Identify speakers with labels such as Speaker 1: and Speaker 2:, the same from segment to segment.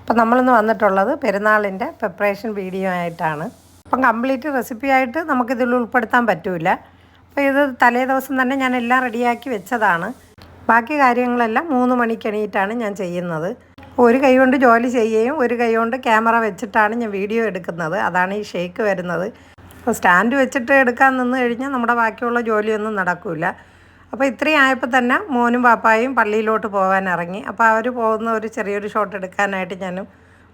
Speaker 1: അപ്പോൾ നമ്മളിന്ന് വന്നിട്ടുള്ളത് പെരുന്നാളിൻ്റെ പ്രിപ്പറേഷൻ വീഡിയോ ആയിട്ടാണ്. അപ്പം കംപ്ലീറ്റ് റെസിപ്പി ആയിട്ട് നമുക്കിതിൽ ഉൾപ്പെടുത്താൻ പറ്റില്ല. അപ്പോൾ ഇത് തലേ ദിവസം തന്നെ ഞാൻ എല്ലാം റെഡിയാക്കി വെച്ചതാണ്. ബാക്കി കാര്യങ്ങളെല്ലാം 3 മണിക്ക് എണീറ്റാണ് ഞാൻ ചെയ്യുന്നത്. ഒരു കൈ കൊണ്ട് ജോലി ചെയ്യുകയും ഒരു കൈ കൊണ്ട് ക്യാമറ വെച്ചിട്ടാണ് ഞാൻ വീഡിയോ എടുക്കുന്നത്. അതാണ് ഈ ഷേക്ക് വരുന്നത്. അപ്പോൾ സ്റ്റാൻഡ് വെച്ചിട്ട് എടുക്കാൻ നിന്ന് കഴിഞ്ഞാൽ നമ്മുടെ ബാക്കിയുള്ള ജോലിയൊന്നും നടക്കില്ല. അപ്പോൾ ഇത്രയും ആയപ്പോൾ തന്നെ മോനും പാപ്പായും പള്ളിയിലോട്ട് പോകാൻ ഇറങ്ങി. അപ്പോൾ അവർ പോകുന്ന ഒരു ചെറിയൊരു ഷോട്ട് എടുക്കാനായിട്ട് ഞാൻ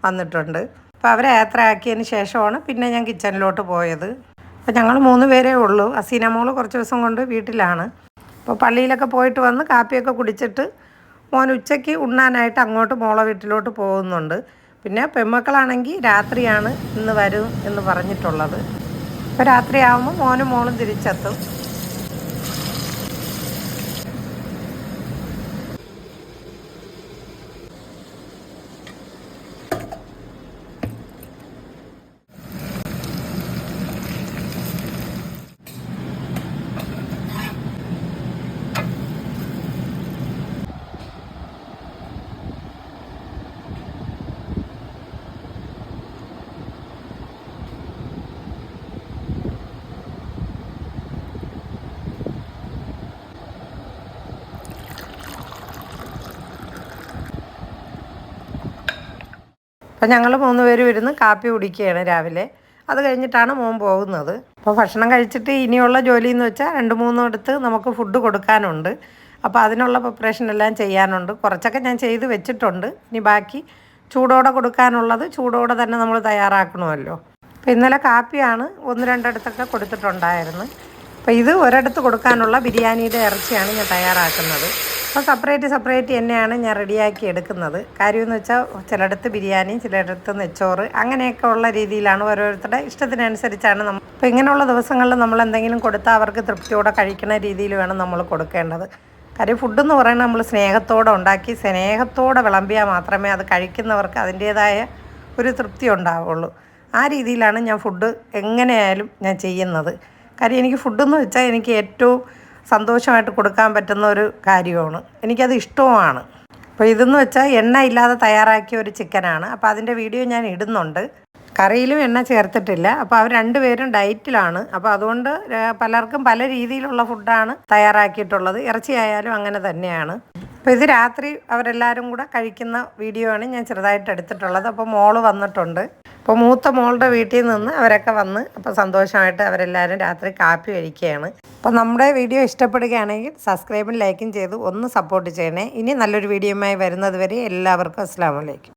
Speaker 1: വന്നിട്ടുണ്ട്. അപ്പോൾ അവരെ യാത്രയാക്കിയതിന് ശേഷമാണ് പിന്നെ ഞാൻ കിച്ചണിലോട്ട് പോയത്. അപ്പോൾ ഞങ്ങൾ 3 പേരേ ഉള്ളൂ. അസീന മോള് കുറച്ച് ദിവസം കൊണ്ട് വീട്ടിലാണ്. അപ്പോൾ പള്ളിയിലൊക്കെ പോയിട്ട് വന്ന് കാപ്പിയൊക്കെ കുടിച്ചിട്ട് മോൻ ഉച്ചയ്ക്ക് ഉണ്ണാനായിട്ട് അങ്ങോട്ട് മോളെ വീട്ടിലോട്ട് പോകുന്നുണ്ട്. പിന്നെ പെൺമക്കളാണെങ്കിൽ രാത്രിയാണ് ഇന്ന് വരും എന്ന് പറഞ്ഞിട്ടുള്ളത്. അപ്പോൾ രാത്രിയാകുമ്പോൾ മോനും മോളും തിരിച്ചെത്തും. അപ്പോൾ ഞങ്ങൾ 3 പേരും ഇരുന്ന് കാപ്പി കുടിക്കുകയാണ് രാവിലെ. അത് കഴിഞ്ഞിട്ടാണ് മോൻ പോകുന്നത്. അപ്പോൾ ഭക്ഷണം കഴിച്ചിട്ട് ഇനിയുള്ള ജോലി എന്ന് വെച്ചാൽ 2-3 അടുത്ത് നമുക്ക് ഫുഡ് കൊടുക്കാനുണ്ട്. അപ്പോൾ അതിനുള്ള പ്രിപ്പറേഷൻ എല്ലാം ചെയ്യാനുണ്ട്. കുറച്ചൊക്കെ ഞാൻ ചെയ്ത് വെച്ചിട്ടുണ്ട്. ഇനി ബാക്കി ചൂടോടെ കൊടുക്കാനുള്ളത് ചൂടോടെ തന്നെ നമ്മൾ തയ്യാറാക്കണമല്ലോ. അപ്പോൾ ഇന്നലെ കാപ്പിയാണ് 1-2 അടുത്തൊക്കെ കൊടുത്തിട്ടുണ്ടായിരുന്നു. അപ്പോൾ ഇത് ഒരിടത്ത് കൊടുക്കാനുള്ള ബിരിയാണിയുടെ ഇറച്ചിയാണ് ഞാൻ തയ്യാറാക്കുന്നത്. അപ്പോൾ സെപ്പറേറ്റ് തന്നെയാണ് ഞാൻ റെഡിയാക്കി എടുക്കുന്നത്. കാര്യമെന്ന് വെച്ചാൽ ചിലയിടത്ത് ബിരിയാണി, ചിലയിടത്ത് നെച്ചോറ്, അങ്ങനെയൊക്കെ ഉള്ള രീതിയിലാണ് ഓരോരുത്തരുടെ ഇഷ്ടത്തിനനുസരിച്ചാണ് നമ്മൾ. അപ്പോൾ ഇങ്ങനെയുള്ള ദിവസങ്ങളിൽ നമ്മൾ എന്തെങ്കിലും കൊടുത്താൽ അവർക്ക് തൃപ്തിയോടെ കഴിക്കുന്ന രീതിയിൽ വേണം നമ്മൾ കൊടുക്കേണ്ടത്. കാര്യം ഫുഡെന്ന് പറയുന്നത് നമ്മൾ സ്നേഹത്തോടെ ഉണ്ടാക്കി സ്നേഹത്തോടെ വിളമ്പിയാൽ മാത്രമേ അത് കഴിക്കുന്നവർക്ക് അതിൻ്റേതായ ഒരു തൃപ്തി ഉണ്ടാവുള്ളൂ. ആ രീതിയിലാണ് ഞാൻ ഫുഡ് എങ്ങനെയായാലും ഞാൻ ചെയ്യുന്നത്. കാര്യം എനിക്ക് ഫുഡെന്ന് വെച്ചാൽ എനിക്ക് ഏറ്റവും സന്തോഷമായിട്ട് കൊടുക്കാൻ പറ്റുന്ന ഒരു കാര്യമാണ്. എനിക്കത് ഇഷ്ടവുമാണ്. അപ്പോൾ ഇതെന്ന് വെച്ചാൽ എണ്ണ ഇല്ലാതെ തയ്യാറാക്കിയ ഒരു ചിക്കനാണ്. അപ്പോൾ അതിൻ്റെ വീഡിയോ ഞാൻ ഇടുന്നുണ്ട്. കറിയിലും എണ്ണ ചേർത്തിട്ടില്ല. അപ്പോൾ അവർ 2 പേരും ഡയറ്റിലാണ്. അപ്പോൾ അതുകൊണ്ട് പലർക്കും പല രീതിയിലുള്ള ഫുഡാണ് തയ്യാറാക്കിയിട്ടുള്ളത്. ഇറച്ചിയായാലും അങ്ങനെ തന്നെയാണ്. അപ്പോൾ ഇത് രാത്രി അവരെല്ലാവരും കൂടെ കഴിക്കുന്ന വീഡിയോ ആണ് ഞാൻ ചെറുതായിട്ട് എടുത്തിട്ടുള്ളത്. അപ്പോൾ മോള് വന്നിട്ടുണ്ട്. അപ്പോൾ മൂത്ത മോളുടെ വീട്ടിൽ നിന്ന് അവരൊക്കെ വന്ന് അപ്പോൾ സന്തോഷമായിട്ട് അവരെല്ലാവരും രാത്രി കാപ്പി കഴിക്കുകയാണ്. അപ്പോൾ നമ്മുടെ വീഡിയോ ഇഷ്ടപ്പെടുകയാണെങ്കിൽ സബ്സ്ക്രൈബും ലൈക്കും ചെയ്ത് ഒന്ന് സപ്പോർട്ട് ചെയ്യണേ. ഇനി നല്ലൊരു വീഡിയോയുമായി വരുന്നത് വരെ എല്ലാവർക്കും അസ്സലാമു അലൈക്കും.